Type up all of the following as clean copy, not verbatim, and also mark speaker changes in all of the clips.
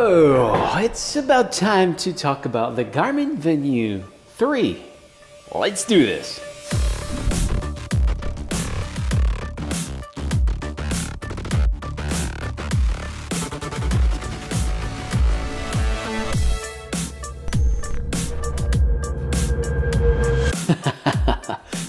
Speaker 1: So, it's about time to talk about the Garmin Venu 3. Let's do this.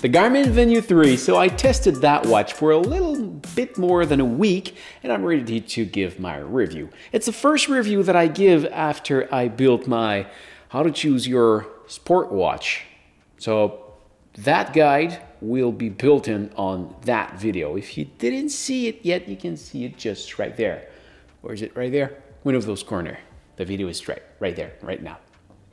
Speaker 1: The Garmin Venu 3, so I tested that watch for a little bit more than a week and I'm ready to give my review. It's the first review that I give after I built my how to choose your sport watch. So that guide will be built in on that video. If you didn't see it yet, you can see it just right there. Or is it right there? One of those corners. The video is right there, right now.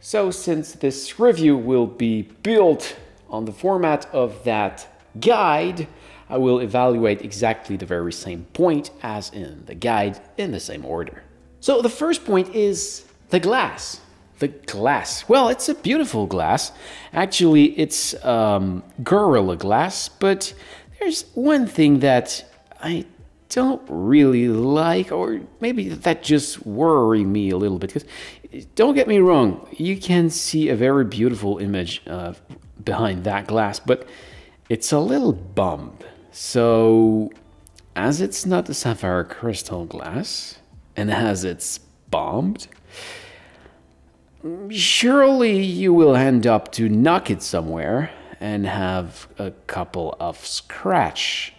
Speaker 1: So since this review will be built on the format of that guide, I will evaluate exactly the very same point as in the guide in the same order. So the first point is the glass. The glass. Well, it's a beautiful glass. Actually, it's Gorilla Glass, but there's one thing that I don't really like, or maybe that just worry me a little bit, because don't get me wrong, you can see a very beautiful image behind that glass, but it's a little bummed. So as it's not a sapphire crystal glass and as it's bombed, surely you will end up to knock it somewhere and have a couple of scratch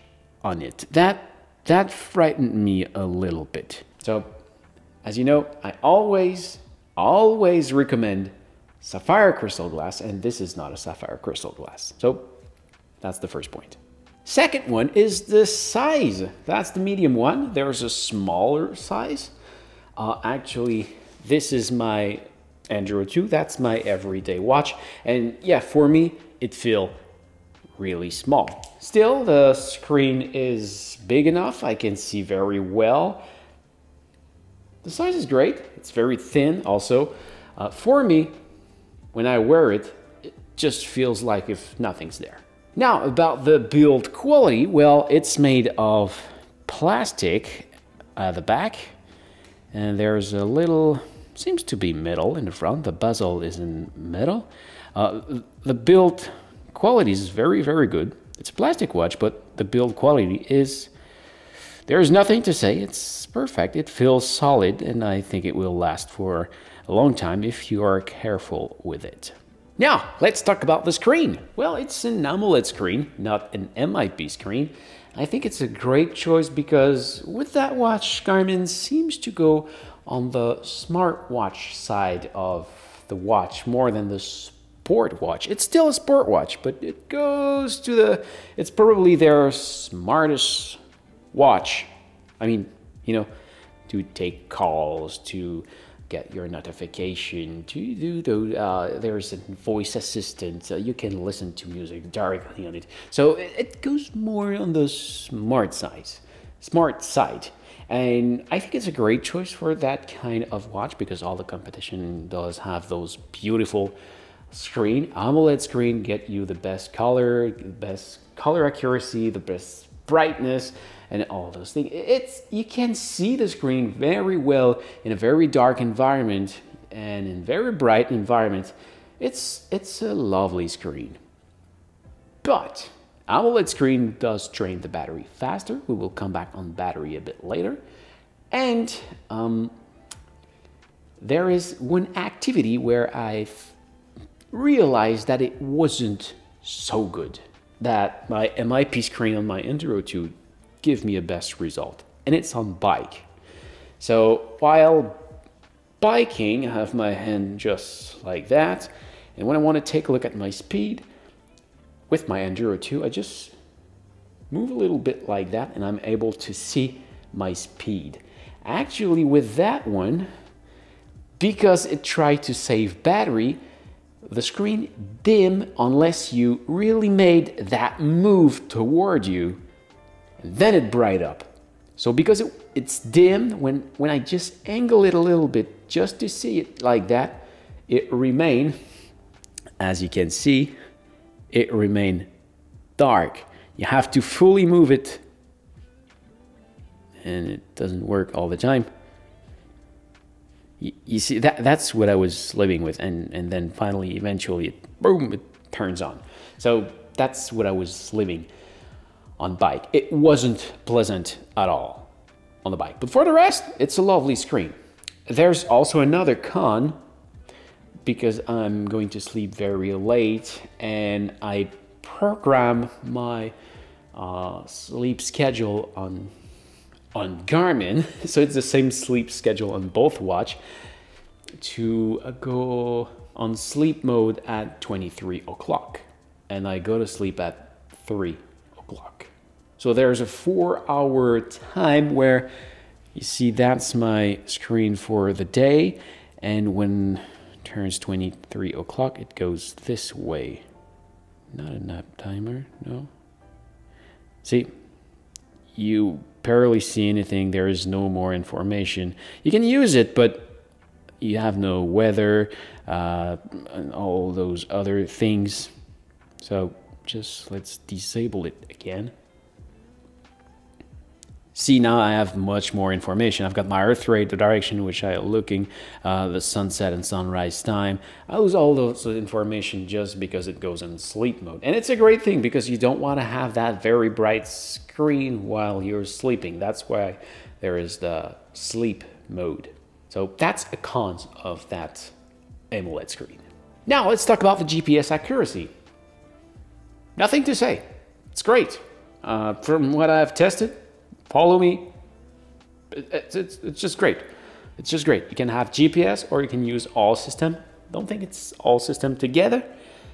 Speaker 1: on it. That frightened me a little bit. So as you know, I always recommend sapphire crystal glass, and this is not a sapphire crystal glass. So that's the first point. Second one is the size. That's the medium one. There's a smaller size. Actually, this is my Enduro 2. That's my everyday watch. And yeah, for me, it feels really small. Still, the screen is big enough. I can see very well. The size is great. It's very thin also. For me, when I wear it, it just feels like if nothing's there. Now, about the build quality, well, it's made of plastic at the back, and there's a little, seems to be metal in the front. The bezel is in metal. The build quality is very, very good. It's a plastic watch, but the build quality is, there's nothing to say. It's perfect. It feels solid, and I think it will last for a long time if you are careful with it. Now, let's talk about the screen. Well, it's an AMOLED screen, not an MIP screen. I think it's a great choice because with that watch, Garmin seems to go on the smartwatch side of the watch more than the sport watch. It's still a sport watch, but it goes to the, it's probably their smartest watch. I mean, you know, to take calls, to get your notification, to do those, there's a voice assistant, you can listen to music directly on it. So it goes more on the smart side. And I think it's a great choice for that kind of watch because all the competition does have those beautiful screen. AMOLED screen get you the best color accuracy, the best brightness, and all those things. You can see the screen very well in a very dark environment and in very bright environment. It's a lovely screen. But AMOLED screen does drain the battery faster. We will come back on battery a bit later. And there is one activity where I've realized that it wasn't so good, that my MIP screen on my Enduro 2 give me a best result, and it's on bike. So while biking, I have my hand just like that, and when I want to take a look at my speed with my Enduro 2, I just move a little bit like that and I'm able to see my speed. Actually, with that one, because it tried to save battery, the screen dim unless you really made that move toward you, and then it bright up. So because it's dim, when I just angle it a little bit just to see it like that, it remain, as you can see, it remain dark. You have to fully move it, and it doesn't work all the time. You see, that's what I was living with, and then finally, eventually, boom, it turns on. So that's what I was living on bike. It wasn't pleasant at all on the bike, but for the rest, it's a lovely screen. There's also another con, because I'm going to sleep very late, and I program my sleep schedule on Garmin, so it's the same sleep schedule on both watch, to go on sleep mode at 23 o'clock, and I go to sleep at 3 o'clock. So there's a 4-hour time where you see that's my screen for the day, and when it turns 23 o'clock, it goes this way. Not a nap timer, no. See, you barely see anything. There is no more information. You can use it, but you have no weather and all those other things. So just let's disable it again. See, now I have much more information. I've got my Earth rate, the direction in which I am looking, the sunset and sunrise time. I lose all those information just because it goes in sleep mode. And it's a great thing because you don't want to have that very bright screen while you're sleeping. That's why there is the sleep mode. So that's a con of that AMOLED screen. Now let's talk about the GPS accuracy. Nothing to say. It's great. From what I've tested, follow me. It's just great. It's just great. You can have GPS or you can use all system. Don't think it's all system together,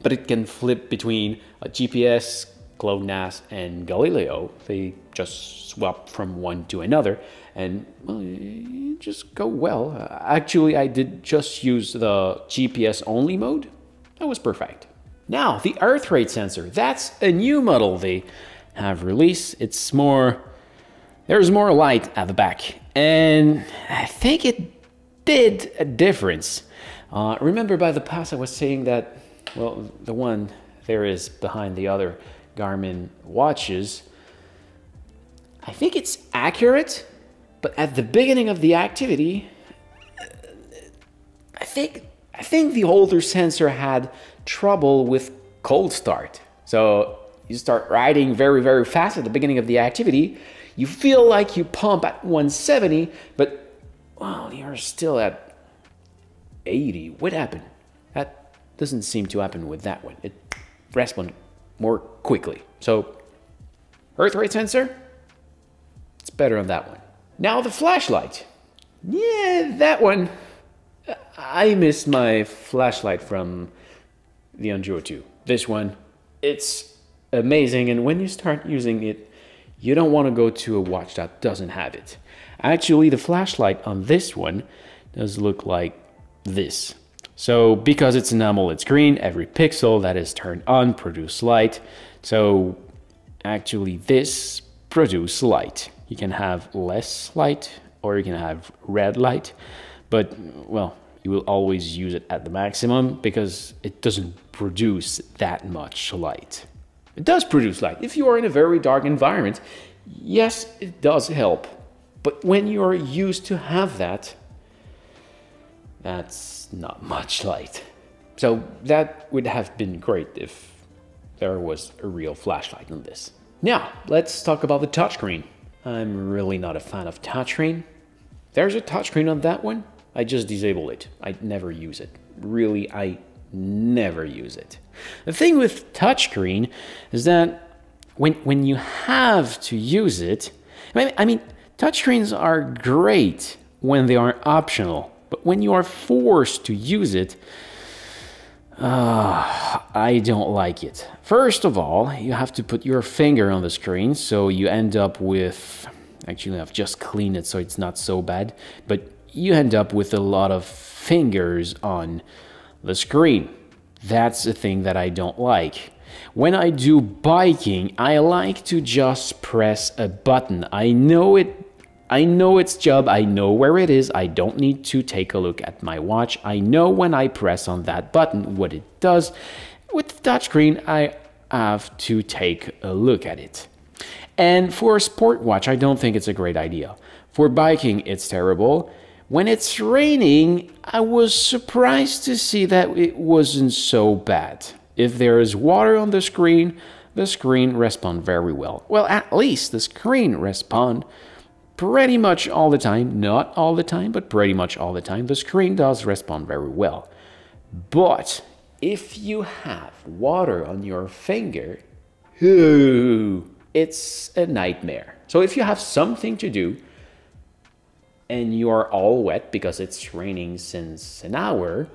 Speaker 1: but it can flip between a GPS, GLONASS, and Galileo. They just swap from one to another, and well, you just go well. Actually, I did just use the GPS only mode. That was perfect. Now, the Earth rate sensor. That's a new model they have released. It's more... There's more light at the back, and I think it did a difference. Remember by the past I was saying that, well, the one there is behind the other Garmin watches, I think it's accurate, but at the beginning of the activity, I think the older sensor had trouble with cold start. So you start riding very, very fast at the beginning of the activity. You feel like you pump at 170, but well, you're still at 80. What happened? That doesn't seem to happen with that one. It responds more quickly. So, Earth rate sensor, it's better on that one. Now the flashlight. Yeah, that one. I missed my flashlight from the Enduro 2. This one, it's amazing, and when you start using it, you don't want to go to a watch that doesn't have it. Actually, the flashlight on this one does look like this. So because it's an AMOLED screen, every pixel that is turned on produces light. So actually this produces light. You can have less light or you can have red light, but well, you will always use it at the maximum because it doesn't produce that much light. It does produce light. If you are in a very dark environment, yes, it does help. But when you are used to have that, that's not much light. So that would have been great if there was a real flashlight on this. Now, let's talk about the touchscreen. I'm really not a fan of touchscreen. There's a touchscreen on that one. I just disable it. I never use it. Really, I never use it. The thing with touchscreen is that when you have to use it, I mean, touchscreens are great when they are optional, but when you are forced to use it, I don't like it. First of all, you have to put your finger on the screen, so you end up with, actually I've just cleaned it so it's not so bad, but you end up with a lot of fingers on the screen. That's the thing that I don't like. When I do biking, I like to just press a button. I know its job, I know where it is, I don't need to take a look at my watch. I know when I press on that button what it does. With the touchscreen, I have to take a look at it. And for a sport watch, I don't think it's a great idea. For biking, it's terrible. When it's raining, I was surprised to see that it wasn't so bad. If there is water on the screen responds very well. Well, at least the screen responds pretty much all the time. Not all the time, but pretty much all the time. The screen does respond very well. But if you have water on your finger, it's a nightmare. So if you have something to do and you are all wet because it's raining since an hour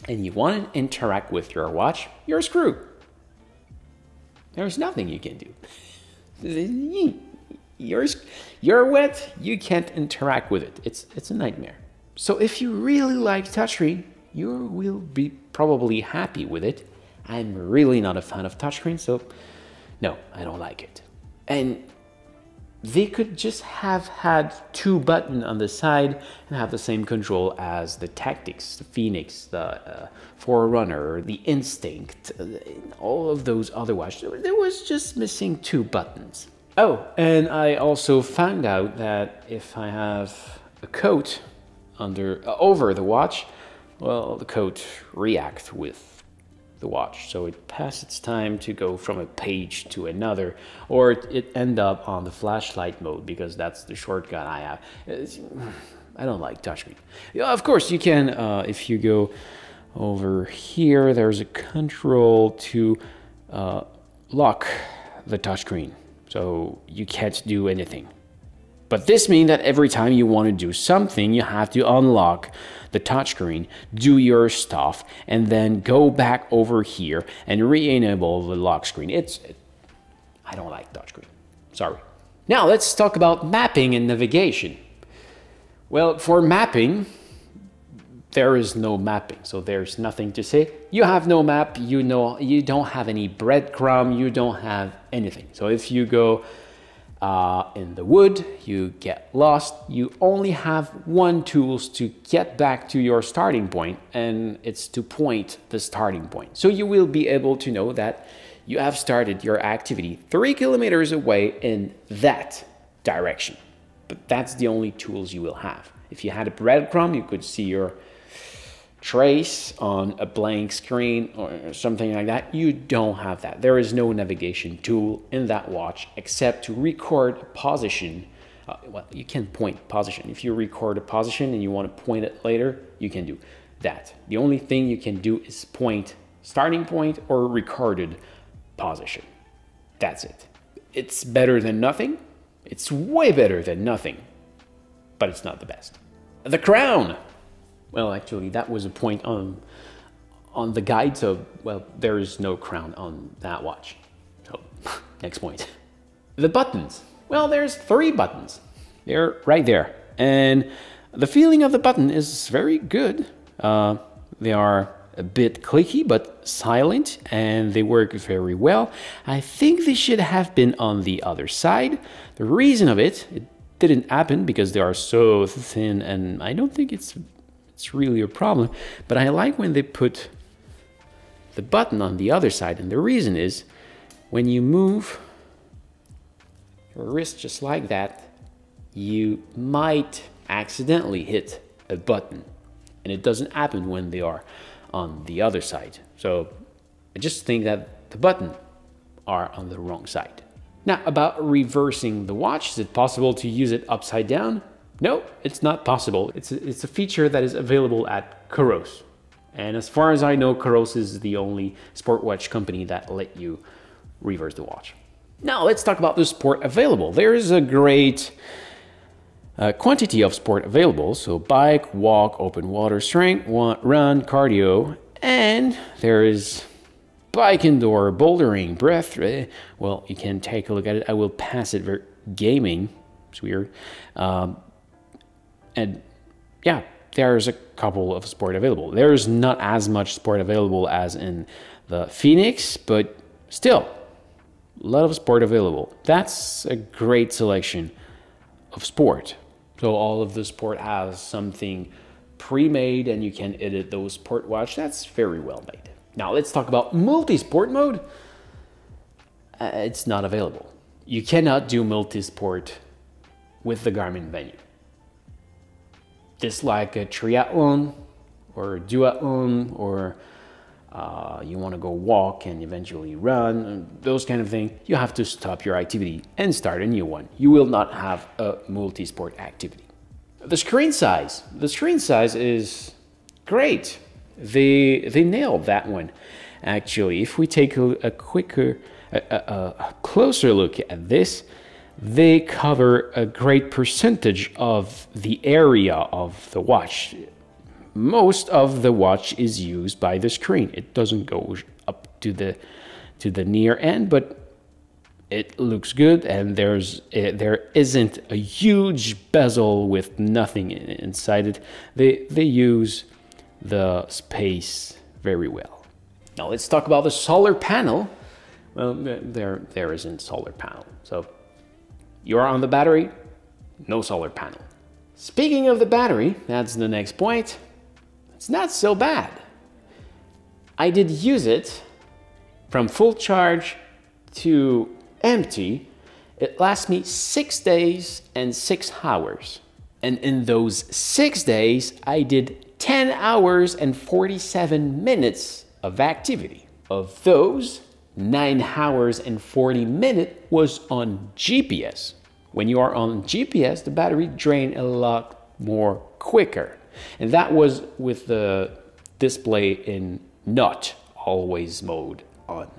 Speaker 1: and you want to interact with your watch, you're screwed. There's nothing you can do. You're wet, you can't interact with it. It's a nightmare. So if you really like touchscreen, you will be probably happy with it. I'm really not a fan of touchscreen, so no, I don't like it. And they could just have had 2 buttons on the side and have the same control as the Tactics, the Phoenix, the Forerunner, the Instinct, all of those other watches. There was just missing 2 buttons. Oh, and I also found out that if I have a coat over the watch, well, the coat reacts with the watch, so it passes its time to go from a page to another, or it end up on the flashlight mode, because that's the shortcut I have. I don't like touchscreen. Yeah, of course you can, if you go over here, there's a control to lock the touchscreen, so you can't do anything. But this means that every time you want to do something, you have to unlock the touchscreen, do your stuff, and then go back over here and re-enable the lock screen. I don't like touchscreen. Sorry. Now let's talk about mapping and navigation. Well, for mapping, there is no mapping, so there's nothing to say. You have no map, you don't have any breadcrumb, you don't have anything. So if you go in the wood, you get lost, you only have 1 tool to get back to your starting point, and it's to point the starting point. So you will be able to know that you have started your activity 3 kilometers away in that direction. But that's the only tools you will have. If you had a breadcrumb, you could see your trace on a blank screen or something like that. You don't have that. There is no navigation tool in that watch except to record position. Well, you can point position. If you record a position and you want to point it later, you can do that. The only thing you can do is point starting point or recorded position. That's it. It's better than nothing. It's way better than nothing, but it's not the best. The crown. Well, actually, that was a point on the guide, so, well, there is no crown on that watch. So, next point. The buttons. Well, there's 3 buttons. They're right there. And the feeling of the button is very good. They are a bit clicky, but silent, and they work very well. I think they should have been on the other side. The reason of it didn't happen because they are so thin, and I don't think it's really a problem, but I like when they put the button on the other side, and the reason is when you move your wrist just like that, you might accidentally hit a button, and it doesn't happen when they are on the other side. So I just think that the buttons are on the wrong side. Now, about reversing the watch, is it possible to use it upside down? No, it's not possible. It's a feature that is available at Coros. And as far as I know, Coros is the only sport watch company that let you reverse the watch. Now let's talk about the sport available. There is a great quantity of sport available. So bike, walk, open water, strength, run, cardio, and there is bike indoor, bouldering, breath. Well, you can take a look at it. I will pass it. Gaming, it's weird. And yeah, there's a couple of sport available. There's not as much sport available as in the Phoenix, but still, a lot of sport available. That's a great selection of sport. So all of the sport has something pre-made and you can edit those sport watch. That's very well made. Now let's talk about multi-sport mode. It's not available. You cannot do multi-sport with the Garmin Venu. this like a triathlon or a duathlon, or you want to go walk and eventually run, those kind of things, you have to stop your activity and start a new one. You will not have a multi-sport activity. The screen size is great. They nailed that one. Actually, if we take a closer look at this, they cover a great percentage of the area of the watch. Most of the watch is used by the screen. It doesn't go up to the near end, but it looks good, and there isn't a huge bezel with nothing inside it. They use the space very well. Now let's talk about the solar panel. Well, there isn't solar panel. So you're on the battery, no solar panel. Speaking of the battery, that's the next point. It's not so bad. I did use it from full charge to empty. It lasts me 6 days and 6 hours. And in those 6 days, I did 10 hours and 47 minutes of activity. Of those, 9 hours and 40 minutes was on GPS. When you are on GPS, the battery drains a lot more quicker. And that was with the display in not always mode on.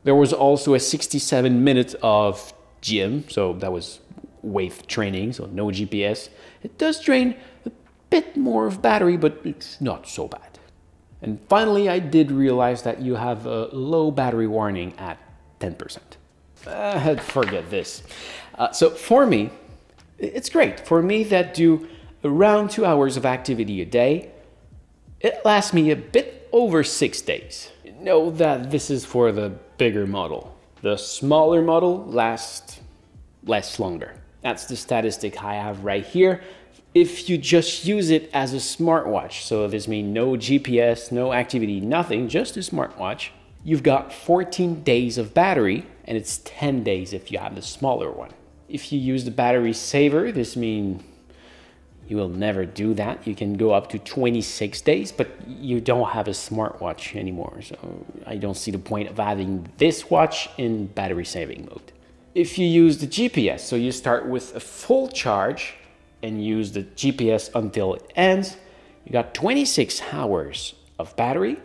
Speaker 1: There was also a 67 minutes of gym, so that was weight training, so no GPS. It does drain a bit more of battery, but it's not so bad. And finally, I did realize that you have a low battery warning at 10%. Forget this. So for me, it's great. For me that do around 2 hours of activity a day, it lasts me a bit over 6 days. Know that this is for the bigger model. The smaller model lasts less longer. That's the statistic I have right here. If you just use it as a smartwatch, so this means no GPS, no activity, nothing, just a smartwatch, you've got 14 days of battery, and it's 10 days if you have the smaller one. If you use the battery saver, this means you will never do that. You can go up to 26 days, but you don't have a smartwatch anymore. So I don't see the point of having this watch in battery saving mode. If you use the GPS, so you start with a full charge and use the GPS until it ends, you got 26 hours of battery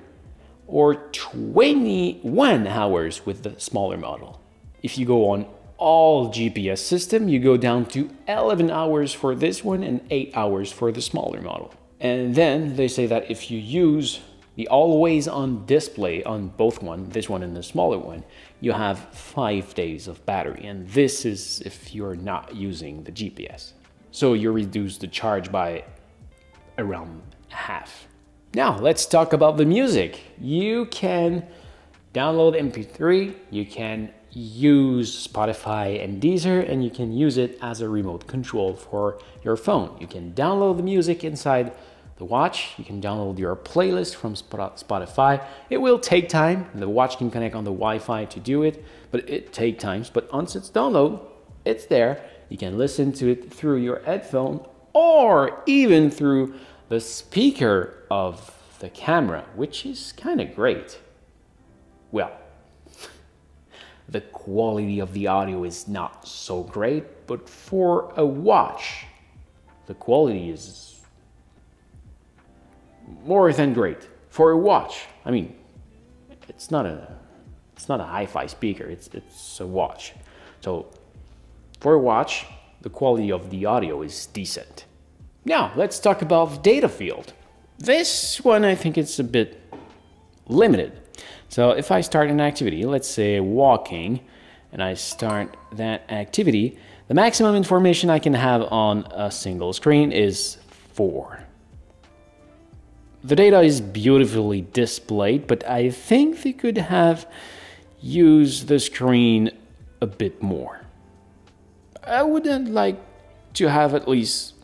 Speaker 1: or 21 hours with the smaller model. If you go on all GPS system, you go down to 11 hours for this one and 8 hours for the smaller model. And then they say that if you use the always on display on both one, this one and the smaller one, you have 5 days of battery. And this is if you're not using the GPS. So you reduce the charge by around half. Now let's talk about the music. You can download MP3, you can use Spotify and Deezer, and you can use it as a remote control for your phone. You can download the music inside the watch. You can download your playlist from Spotify. It will take time. The watch can connect on the Wi-Fi to do it, but it takes time. But once it's downloaded, it's there. You can listen to it through your headphone or even through the speaker of the camera, which is kind of great. Well, the quality of the audio is not so great, but for a watch, the quality is more than great. For a watch, I mean, it's not a hi-fi speaker, it's a watch. So for a watch, the quality of the audio is decent. Now, let's talk about the data field. This one, I think it's a bit limited. So if I start an activity, let's say walking, and I start that activity, the maximum information I can have on a single screen is 4. The data is beautifully displayed, but I think they could have used the screen a bit more. I wouldn't like to have at least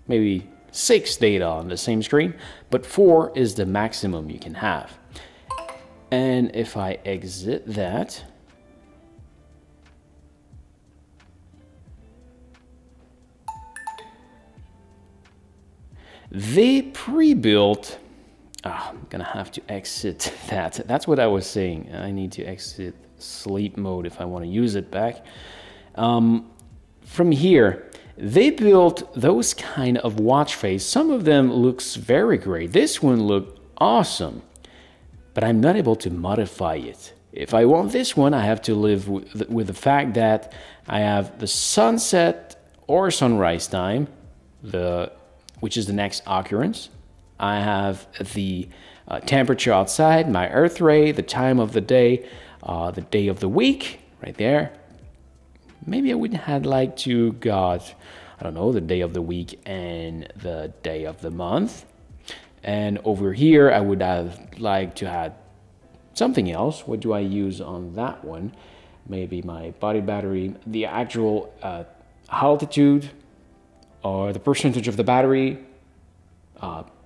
Speaker 1: maybe 6 data on the same screen, but 4 is the maximum you can have. And if I exit that, They pre-built, I'm gonna have to exit that. That's what I was saying. I need to exit sleep mode if I want to use it back. From here, they built those kind of watch face. Some of them looks very great. This one looked awesome, but I'm not able to modify it. If I want this one, I have to live with the fact that I have the sunset or sunrise time, which is the next occurrence. I have the temperature outside, my earth rate, the time of the day of the week, right there. Maybe I would have liked to got, I don't know, the day of the week and the day of the month. And over here, I would have liked to have something else. What do I use on that one? Maybe my body battery, the actual altitude, or the percentage of the battery,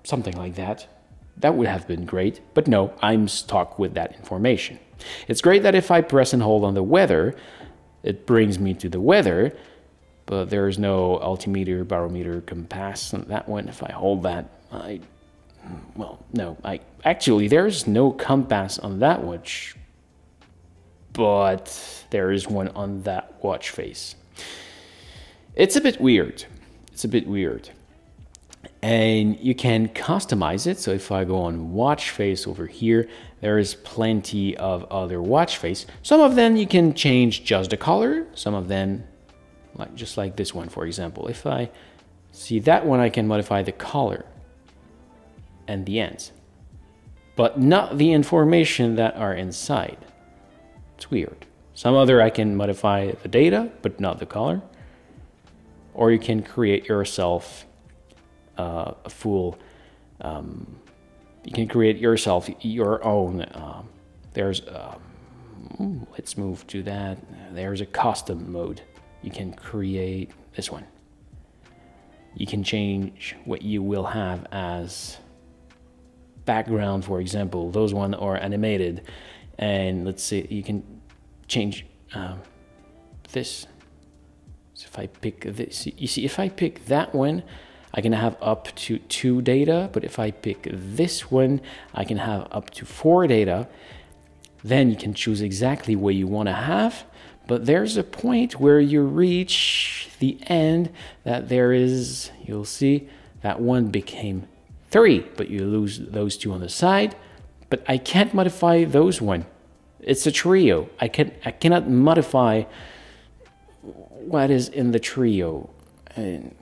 Speaker 1: something like that. That would have been great, but no, I'm stuck with that information. It's great that if I press and hold on the weather, it brings me to the weather, but there's no altimeter, barometer, compass on that one. If I hold that, actually, there's no compass on that watch, but there is one on that watch face. It's a bit weird. It's a bit weird. And you can customize it. So if I go on watch face over here, there is plenty of other watch face. Some of them you can change just the color. Some of them, just like this one, for example. If I see that one, I can modify the color and the ends, but not the information that are inside. It's weird. Some other I can modify the data, but not the color. Or you can create yourself a full, you can create yourself your own, let's move to that. There's a custom mode. You can create this one. You can change what you will have as background, for example. Those ones are animated, and let's say you can change this. So if I pick this, you see, if I pick that one, I can have up to 2 data, but if I pick this one, I can have up to 4 data. Then you can choose exactly what you want to have, but there's a point where you reach the end that there is, you'll see, that one became 3, but you lose those 2 on the side. But I can't modify those one. It's a trio. I cannot modify what is in the trio. And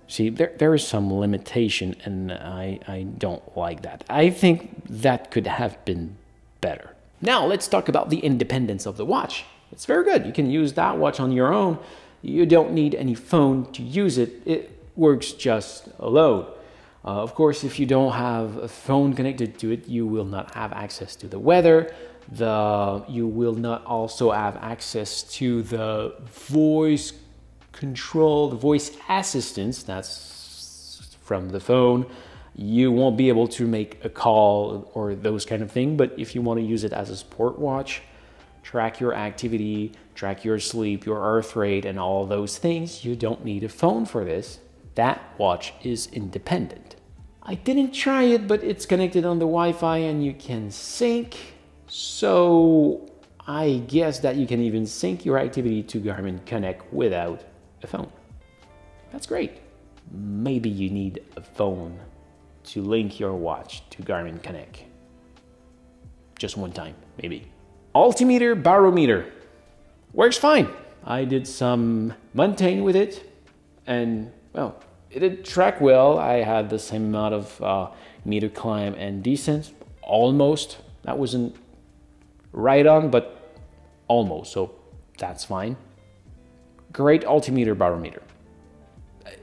Speaker 1: see, there is some limitation, and I don't like that. I think that could have been better. Now let's talk about the independence of the watch. It's very good. You can use that watch on your own. You don't need any phone to use it. It works just alone. Of course, if you don't have a phone connected to it, you will not have access to the weather. You will not also have access to the voice control, the voice assistance. That's from the phone. You won't be able to make a call or those kind of thing. But if you want to use it as a sport watch, track your activity, track your sleep, your earth rate, and all those things, you don't need a phone for this. That watch is independent. I didn't try it, but it's connected on the Wi-Fi and you can sync. So I guess that you can even sync your activity to Garmin Connect without a phone. That's great. Maybe you need a phone to link your watch to Garmin Connect. Just one time, maybe. Altimeter, barometer. Works fine. I did some mountain with it, and well, it did track well. I had the same amount of meter climb and descent, almost. That wasn't right on, but almost, so that's fine. Great altimeter, barometer.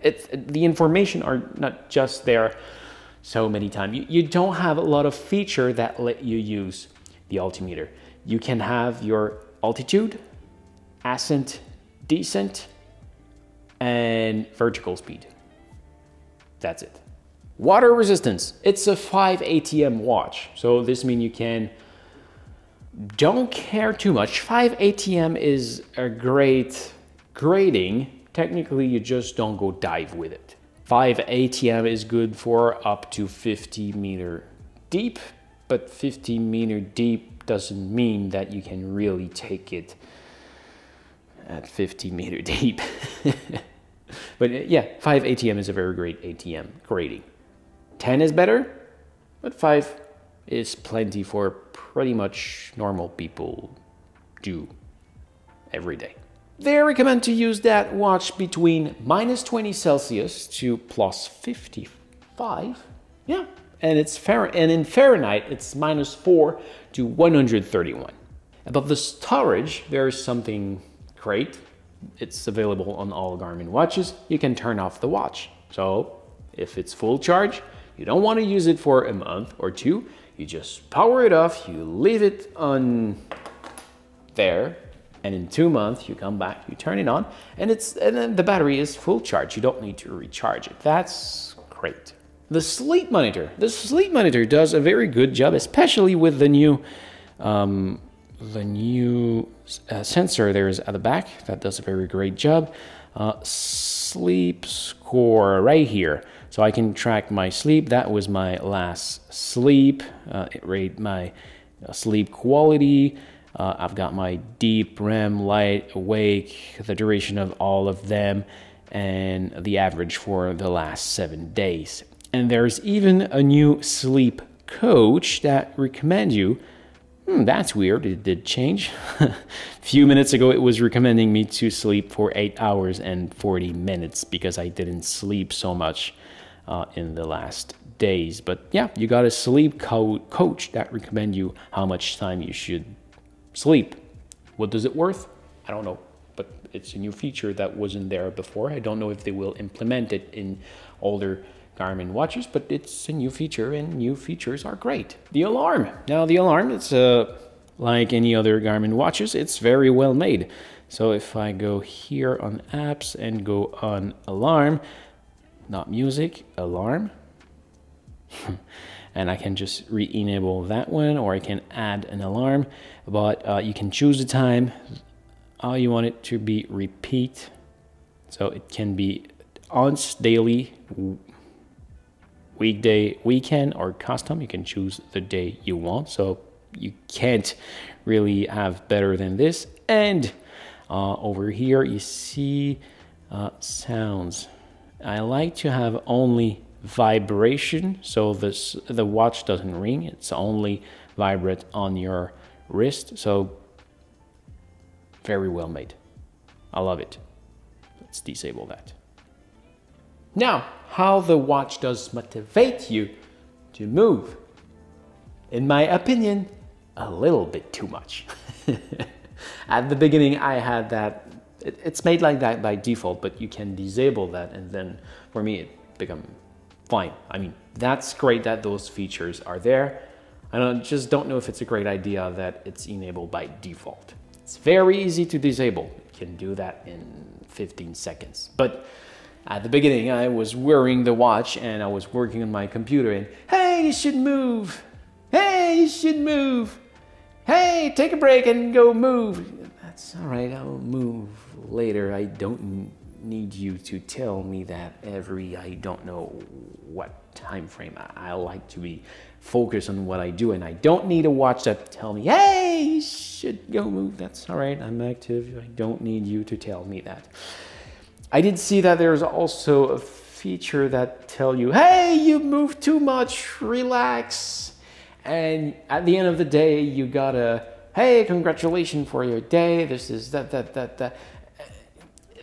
Speaker 1: The information are not just there so many times. You don't have a lot of feature that let you use the altimeter. You can have your altitude, ascent, descent, and vertical speed. That's it. Water resistance. It's a 5 ATM watch. So this means you don't care too much. 5 ATM is a great grading. Technically, you just don't go dive with it. 5 ATM is good for up to 50-meter deep, but 50-meter deep doesn't mean that you can really take it at 50-meter deep. But yeah, 5 ATM is a very great ATM rating. 10 is better, but 5 is plenty for pretty much normal people do every day. They recommend to use that watch between -20 Celsius to +55. Yeah, and in Fahrenheit, it's -4 to 131. Above the storage, there's something great. It's available on all Garmin watches. You can turn off the watch. So if it's full charge, you don't want to use it for a month or two, you just power it off, you leave it on there, and in 2 months you come back, you turn it on, and then the battery is full charge. You don't need to recharge it. That's great. The sleep monitor. The sleep monitor does a very good job, especially with the new sensor there's at the back. That does a very great job. Sleep score right here. So I can track my sleep. That was my last sleep. It rated my sleep quality. I've got my deep, REM, light, awake, the duration of all of them, and the average for the last 7 days. And there's even a new sleep coach that recommends you. That's weird, it did change. A few minutes ago, it was recommending me to sleep for 8 hours and 40 minutes because I didn't sleep so much in the last days. But yeah, you got a sleep coach that recommends you how much time you should sleep. What does it worth? I don't know, but it's a new feature that wasn't there before. I don't know if they will implement it in older Garmin watches, but it's a new feature, and new features are great. The alarm. Now the alarm, it's like any other Garmin watches, it's very well made. So if I go here on apps and go on alarm, not music, alarm, and I can just re-enable that one, or I can add an alarm, but you can choose the time, how you want it to be repeat. So it can be on daily, weekday, weekend, or custom. You can choose the day you want, so you can't really have better than this. And over here you see sounds. I like to have only vibration, so the watch doesn't ring, it's only vibrate on your wrist. So very well made. I love it. Let's disable that. Now, how the watch does motivate you to move. In my opinion, a little bit too much. At the beginning, I had that. It's made like that by default, but you can disable that, and then for me, it become fine. I mean, that's great that those features are there. I just don't know if it's a great idea that it's enabled by default. It's very easy to disable. You can do that in 15 seconds. But at the beginning, I was wearing the watch and I was working on my computer, and hey, you should move. Hey, you should move. Hey, take a break and go move. That's all right, I'll move later. I don't need you to tell me that I don't know what time frame. I like to be focused on what I do, and I don't need a watch that tell me, hey, you should go move. That's all right, I'm active. I don't need you to tell me that. I did see that there's also a feature that tell you, hey, you move too much, relax. And at the end of the day, you gotta, hey, congratulations for your day. This is that.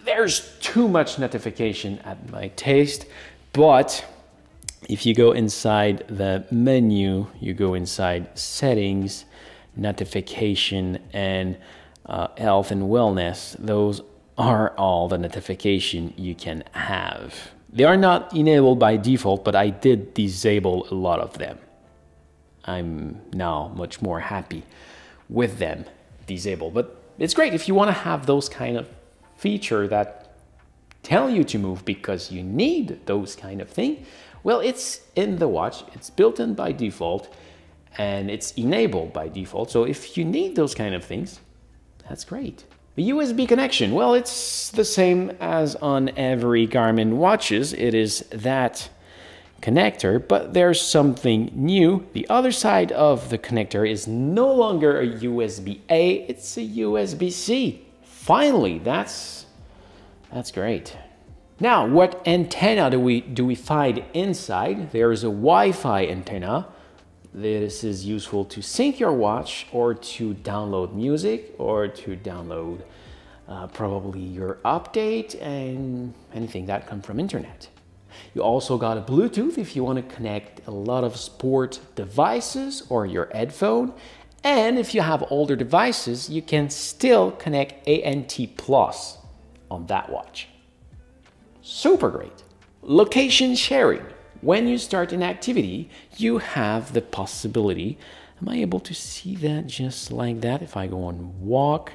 Speaker 1: There's too much notification at my taste, but if you go inside the menu, you go inside settings, notification, and health and wellness, those are all the notification you can have. They are not enabled by default, but I did disable a lot of them. I'm now much more happy with them disabled, but it's great if you want to have those kind of feature that tell you to move because you need those kind of thing. Well, it's in the watch, it's built in by default, and it's enabled by default. So if you need those kind of things, that's great. A USB connection, well, it's the same as on every Garmin watches. It is that connector, but there's something new. The other side of the connector is no longer a USB-A, it's a USB-C. Finally, that's great. Now, what antenna do we find inside? There is a Wi-Fi antenna. This is useful to sync your watch or to download music or to download probably your update and anything that comes from internet. You also got a Bluetooth if you want to connect a lot of sport devices or your headphone. And if you have older devices, you can still connect ANT Plus on that watch. Super great. Location sharing. When you start an activity, you have the possibility. Am I able to see that just like that? If I go on walk,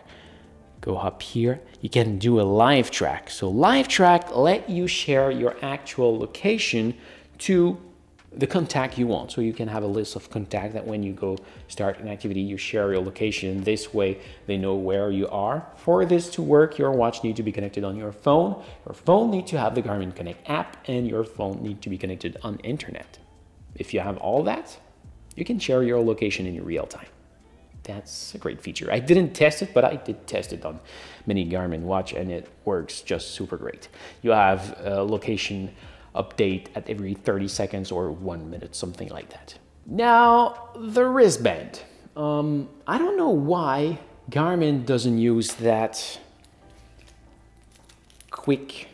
Speaker 1: go up here, you can do a live track. So live track let you share your actual location to the contact you want. So you can have a list of contacts that when you go start an activity, you share your location. This way they know where you are. For this to work, your watch needs to be connected on your phone. Your phone needs to have the Garmin Connect app and your phone needs to be connected on internet. If you have all that, you can share your location in real time. That's a great feature. I didn't test it, but I did test it on many Garmin watch and it works just super great. You have a location update at every 30 seconds or 1 minute, something like that. Now, the wristband. I don't know why Garmin doesn't use that quick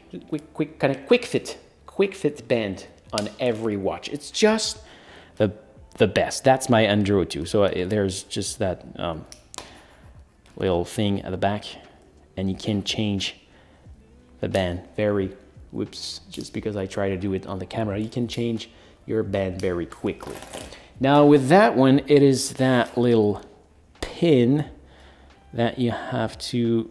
Speaker 1: fit band on every watch. It's just the best. That's my Android too. So there's just that little thing at the back, and you can change the band very. Whoops, just because I try to do it on the camera, you can change your band very quickly. Now with that one, it is that little pin that you have to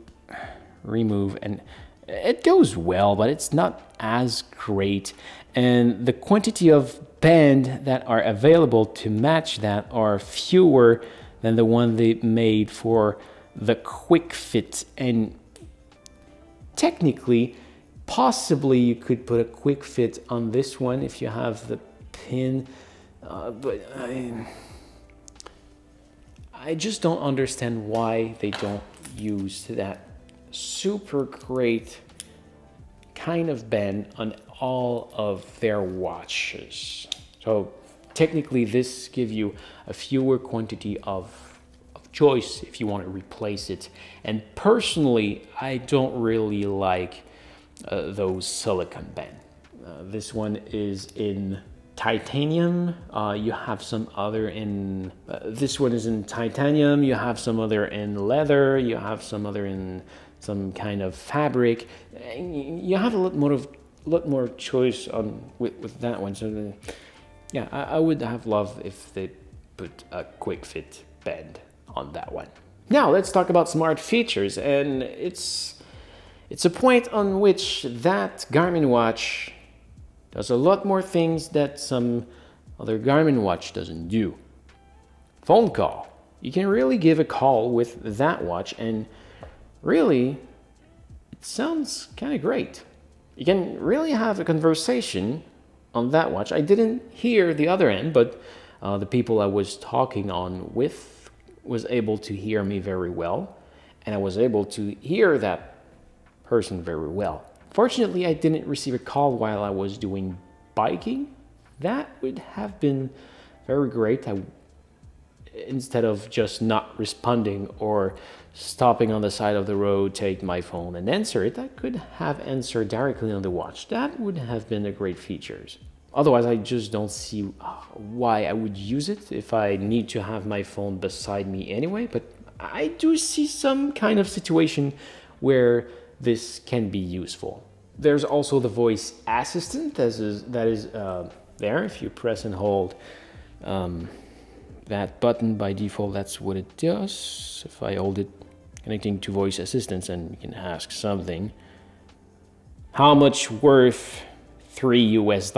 Speaker 1: remove, and it goes well, but it's not as great. And the quantity of band that are available to match that are fewer than the one they made for the quick fit. And technically, possibly you could put a quick fit on this one if you have the pin, but I just don't understand why they don't use that super great kind of band on all of their watches. So technically this gives you a fewer quantity of choice if you want to replace it. And personally, I don't really like those silicone band. This one is in titanium. You have some other in, this one is in titanium. You have some other in leather. You have some other in some kind of fabric. You have a lot more choice on with that one. So yeah, I would have loved if they put a quick fit band on that one. Now let's talk about smart features, and it's a point on which that Garmin watch does a lot more things that some other Garmin watch doesn't do. Phone call. You can really give a call with that watch, and really, it sounds kind of great. You can really have a conversation on that watch. I didn't hear the other end, but the people I was talking on with was able to hear me very well, and I was able to hear that person very well. Fortunately, I didn't receive a call while I was doing biking. That would have been very great. Instead of just not responding or stopping on the side of the road, take my phone and answer it, I could have answered directly on the watch. That would have been a great feature. Otherwise, I just don't see why I would use it if I need to have my phone beside me anyway. But I do see some kind of situation where this can be useful. There's also the voice assistant that is there. If you press and hold that button by default, that's what it does. If I hold it, connecting to voice assistants, and you can ask something. How much worth $3 US?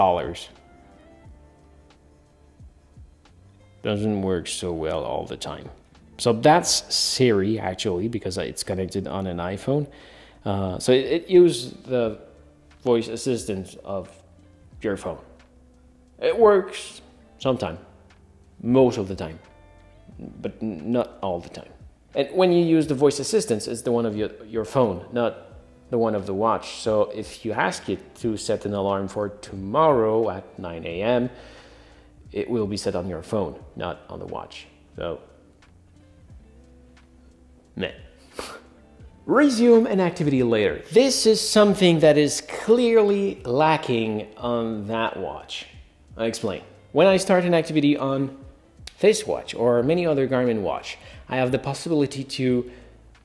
Speaker 1: Doesn't work so well all the time. So that's Siri actually, because it's connected on an iPhone. So it uses the voice assistant of your phone. It works sometimes, most of the time, but not all the time. And when you use the voice assistant, it's the one of your phone, not the one of the watch. So if you ask it to set an alarm for tomorrow at 9 a.m., it will be set on your phone, not on the watch. So, meh. Resume an activity later. This is something that is clearly lacking on that watch. I'll explain. When I start an activity on this watch or many other Garmin watch, I have the possibility to,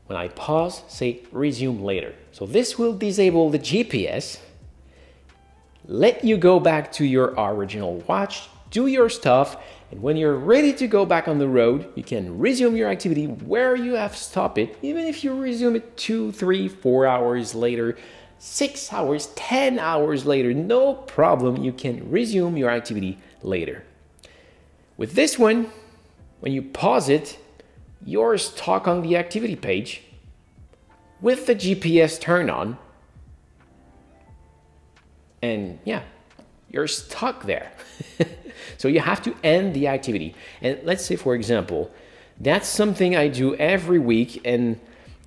Speaker 1: when I pause, say resume later. So this will disable the GPS, let you go back to your original watch, do your stuff, and when you're ready to go back on the road, you can resume your activity where you have stopped it, even if you resume it 2, 3, 4 hours later, 6 hours, 10 hours later, no problem, you can resume your activity later. With this one, when you pause it, you're stuck on the activity page with the GPS turned on, and yeah, you're stuck there. So you have to end the activity. And let's say, for example, that's something I do every week, and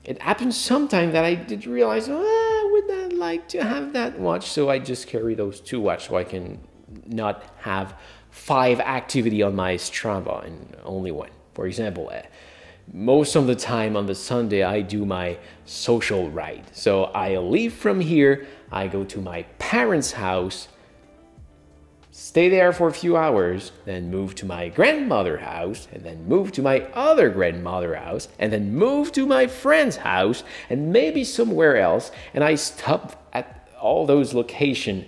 Speaker 1: it happens sometime that I did realize, oh, I would not like to have that watch, so I just carry those 2 watches so I can not have 5 activity on my Strava and only 1. For example, most of the time on the Sunday, I do my social ride. So I leave from here, I go to my parents' house, stay there for a few hours, then move to my grandmother's house, and then move to my other grandmother's house, and then move to my friend's house, and maybe somewhere else. And I stop at all those locations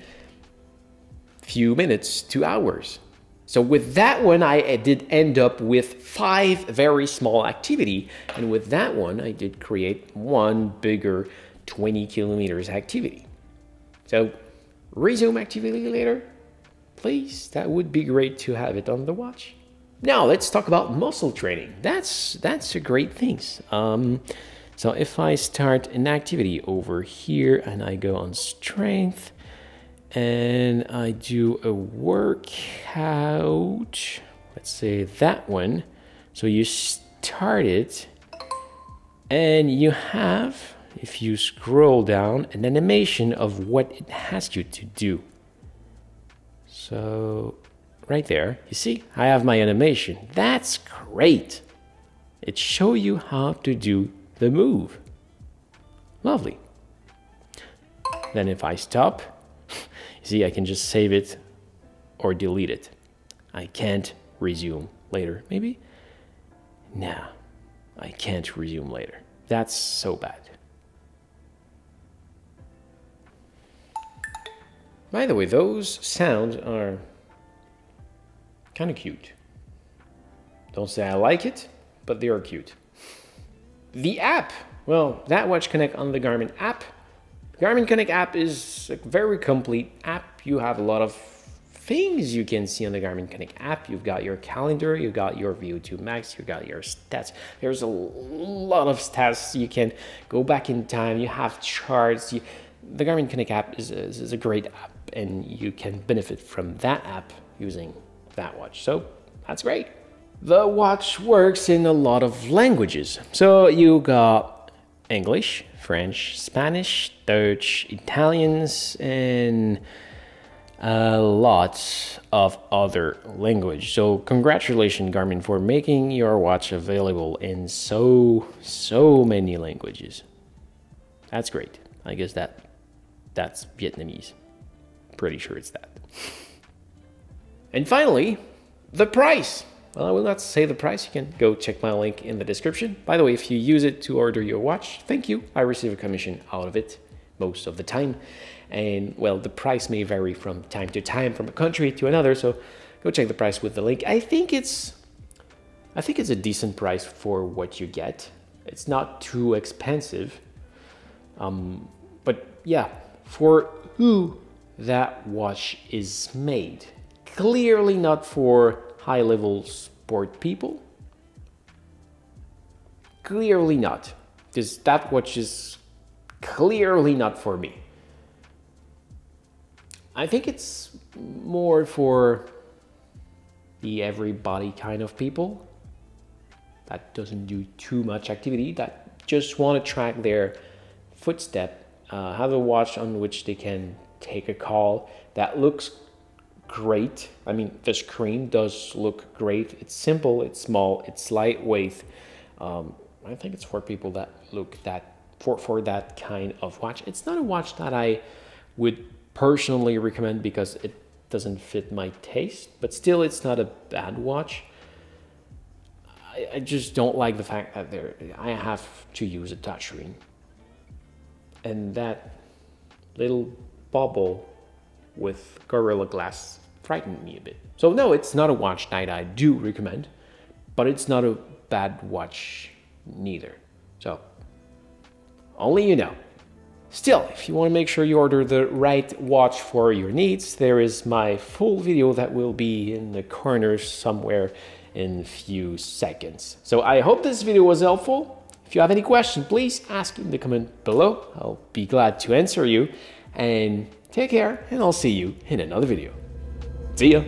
Speaker 1: few minutes to hours. So with that one, I did end up with 5 very small activity. And with that one, I did create 1 bigger 20 kilometers activity. So resume activity later, please. That would be great to have it on the watch. Now let's talk about muscle training. That's a great thing. So if I start an activity over here and I go on strength, and I do a workout, let's say that one. So you start it, and you have, if you scroll down, an animation of what it asks you to do. So right there, you see, I have my animation. That's great. It shows you how to do the move. Lovely. Then if I stop, see, I can just save it or delete it. I can't resume later, maybe? No, I can't resume later. That's so bad. By the way, those sounds are kind of cute. Don't say I like it, but they are cute. The app, well, that Watch Connect on the Garmin app. Garmin Connect app is a very complete app. You have a lot of things you can see on the Garmin Connect app. You've got your calendar, you've got your VO2 max, you've got your stats. There's a lot of stats. You can go back in time. You have charts. The Garmin Connect app is a great app, and you can benefit from that app using that watch. So that's great. The watch works in a lot of languages. So you got English, French, Spanish, Dutch, Italians, and a lot of other language. So congratulations, Garmin, for making your watch available in so many languages. That's great. I guess that's Vietnamese. Pretty sure it's that. And finally, the price. Well, I will not say the price. You can go check my link in the description. By the way, if you use it to order your watch, thank you. I receive a commission out of it most of the time. And well, the price may vary from time to time, from a country to another. So go check the price with the link. I think it's a decent price for what you get. It's not too expensive. But yeah, for who that watch is made. Clearly not for high-level sport people. clearly not. That watch is clearly not for me. I think it's more for the everybody kind of people that doesn't do too much activity, that just want to track their footstep, have a watch on which they can take a call that looks great. I mean, the screen does look great. It's simple, it's small, it's lightweight. I think it's for people that look for that kind of watch. It's not a watch that I would personally recommend because it doesn't fit my taste, but still it's not a bad watch. I just don't like the fact that I have to use a touchscreen, and that little bubble with Gorilla Glass frightened me a bit. So no, it's not a watch that I do recommend, but it's not a bad watch neither. So only you know. Still, if you want to make sure you order the right watch for your needs, there is my full video that will be in the corner somewhere in a few seconds. So I hope this video was helpful. If you have any questions, please ask in the comment below. I'll be glad to answer you. And take care, and I'll see you in another video. See ya!